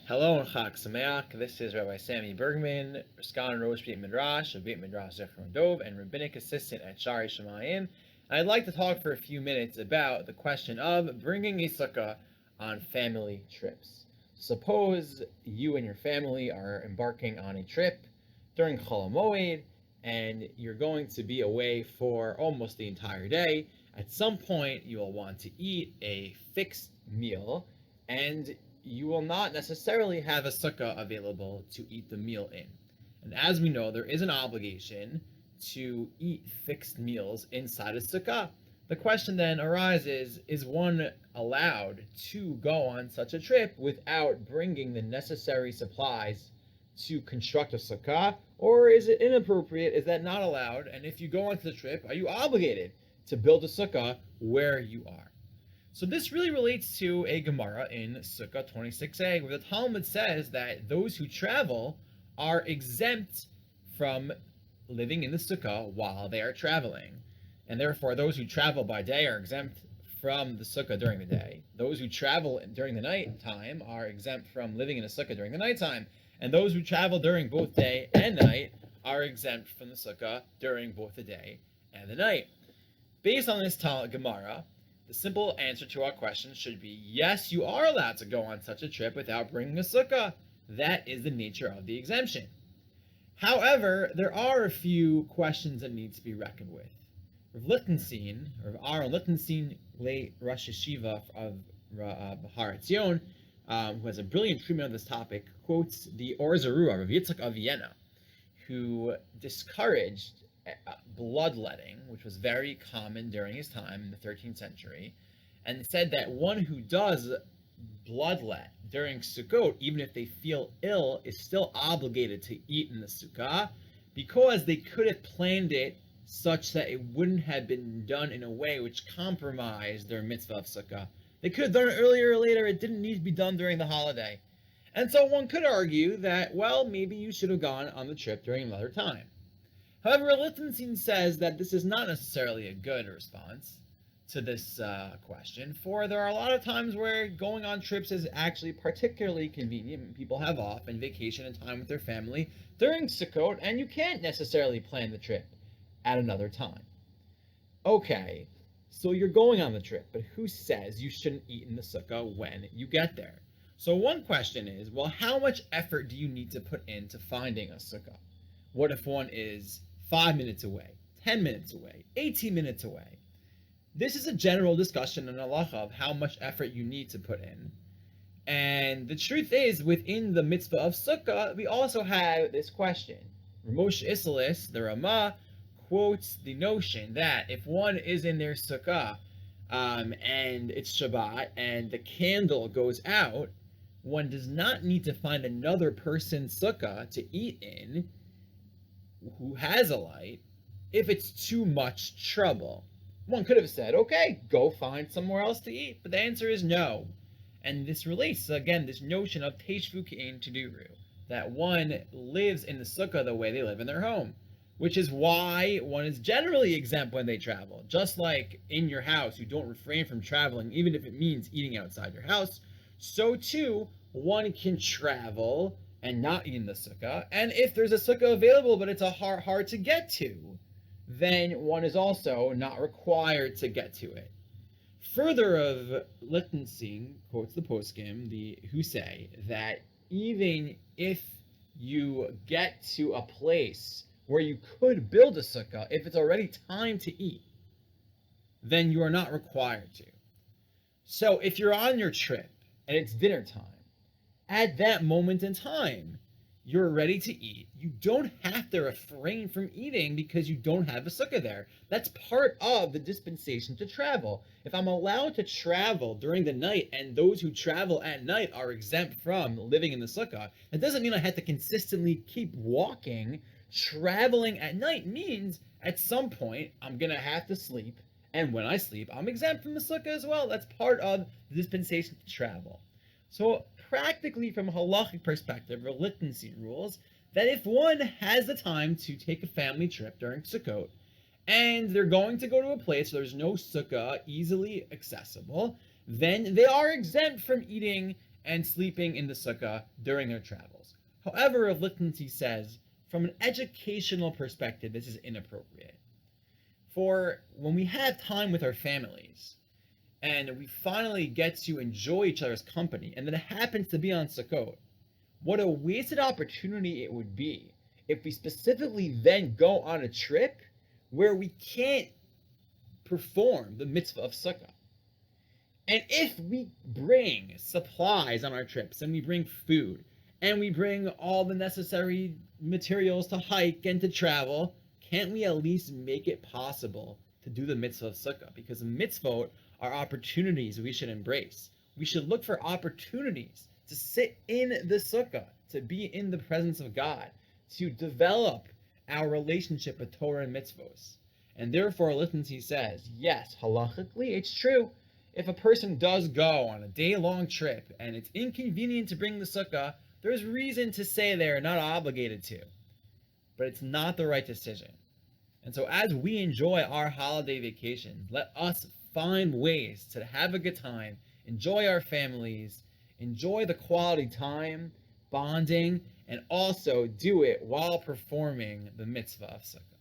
Hello and Chag Sameach. This is Rabbi Sammy Bergman, Riskan Rosh Beit Midrash of Beit Midrash Zechron Dov, and Rabbinic Assistant at Shari Shemayim. I'd like to talk for a few minutes about the question of bringing a sukkah on family trips. Suppose you and your family are embarking on a trip during Chol HaMoed, and you're going to be away for almost the entire day. At some point, you will want to eat a fixed meal, and you will not necessarily have a sukkah available to eat the meal in. And as we know, there is an obligation to eat fixed meals inside a sukkah. The question then arises, is one allowed to go on such a trip without bringing the necessary supplies to construct a sukkah? Or is it inappropriate? Is that not allowed? And if you go onto the trip, are you obligated to build a sukkah where you are? So this really relates to a Gemara in Sukkah 26a, where the Talmud says that those who travel are exempt from living in the Sukkah while they are traveling. And therefore, those who travel by day are exempt from the Sukkah during the day. Those who travel during the night time are exempt from living in a Sukkah during the nighttime. And those who travel during both day and night are exempt from the Sukkah during both the day and the night. Based on this Gemara, the simple answer to our question should be, yes, you are allowed to go on such a trip without bringing a sukkah. That is the nature of the exemption. However, there are a few questions that need to be reckoned with. Rav Lichtenstein, or Aaron Lichtenstein, late Rosh Yeshiva of Bahar Etzion, who has a brilliant treatment on this topic, quotes the Or Zarua, Rav Yitzchak of Vienna, who discouraged bloodletting, which was very common during his time in the 13th century, and said that one who does bloodlet during Sukkot, even if they feel ill, is still obligated to eat in the Sukkah because they could have planned it such that it wouldn't have been done in a way which compromised their mitzvah of Sukkah. They could have done it earlier or later. It didn't need to be done during the holiday. And so one could argue that, well, maybe you should have gone on the trip during another time. However, Lichtenstein says that this is not necessarily a good response to this question, for there are a lot of times where going on trips is actually particularly convenient. People have off and vacation and time with their family during Sukkot, and you can't necessarily plan the trip at another time. Okay, so you're going on the trip, but who says you shouldn't eat in the sukkah when you get there? So one question is, well, how much effort do you need to put into finding a sukkah? What if one is 5 minutes away, 10 minutes away, 18 minutes away? This is a general discussion in halacha of how much effort you need to put in. And the truth is, within the mitzvah of sukkah, we also have this question. Moshe Isserles, the Ramah, quotes the notion that if one is in their sukkah and it's Shabbat and the candle goes out, one does not need to find another person's sukkah to eat in who has a light if it's too much trouble. One could have said, okay, go find somewhere else to eat, but the answer is no. And this relates to, again, this notion of Teshvu Ke'ein Teduru, that one lives in the sukkah the way they live in their home, which is why one is generally exempt when they travel. Just like in your house, you don't refrain from traveling, even if it means eating outside your house, so too, one can travel and not eat in the sukkah. And if there's a sukkah available, but it's hard to get to, then one is also not required to get to it. Further of Lichtenstein quotes the poskim, who say that even if you get to a place where you could build a sukkah, if it's already time to eat, then you are not required to. So if you're on your trip and it's dinner time, at that moment in time, you're ready to eat. You don't have to refrain from eating because you don't have a sukkah there. That's part of the dispensation to travel. If I'm allowed to travel during the night and those who travel at night are exempt from living in the sukkah, that doesn't mean I have to consistently keep walking. Traveling at night means at some point I'm going to have to sleep, and when I sleep, I'm exempt from the sukkah as well. That's part of the dispensation to travel. So practically, from a halachic perspective, Lichtenstein rules that if one has the time to take a family trip during Sukkot, and they're going to go to a place where there's no sukkah easily accessible, then they are exempt from eating and sleeping in the sukkah during their travels. However, Lichtenstein says, from an educational perspective, this is inappropriate. For when we have time with our families, and we finally get to enjoy each other's company, and then it happens to be on Sukkot, what a wasted opportunity it would be if we specifically then go on a trip where we can't perform the mitzvah of Sukkah. And if we bring supplies on our trips, and we bring food, and we bring all the necessary materials to hike and to travel, can't we at least make it possible to do the mitzvah of Sukkah? Because the mitzvot are opportunities we should embrace. We should look for opportunities to sit in the Sukkah, to be in the presence of God, to develop our relationship with Torah and mitzvos. And therefore, Lichtenstein says, yes, halachically, it's true. If a person does go on a day-long trip and it's inconvenient to bring the sukkah, there's reason to say they're not obligated to. But it's not the right decision. And so as we enjoy our holiday vacations, let us find ways to have a good time, enjoy our families, enjoy the quality time, bonding, and also do it while performing the mitzvah of sukkah.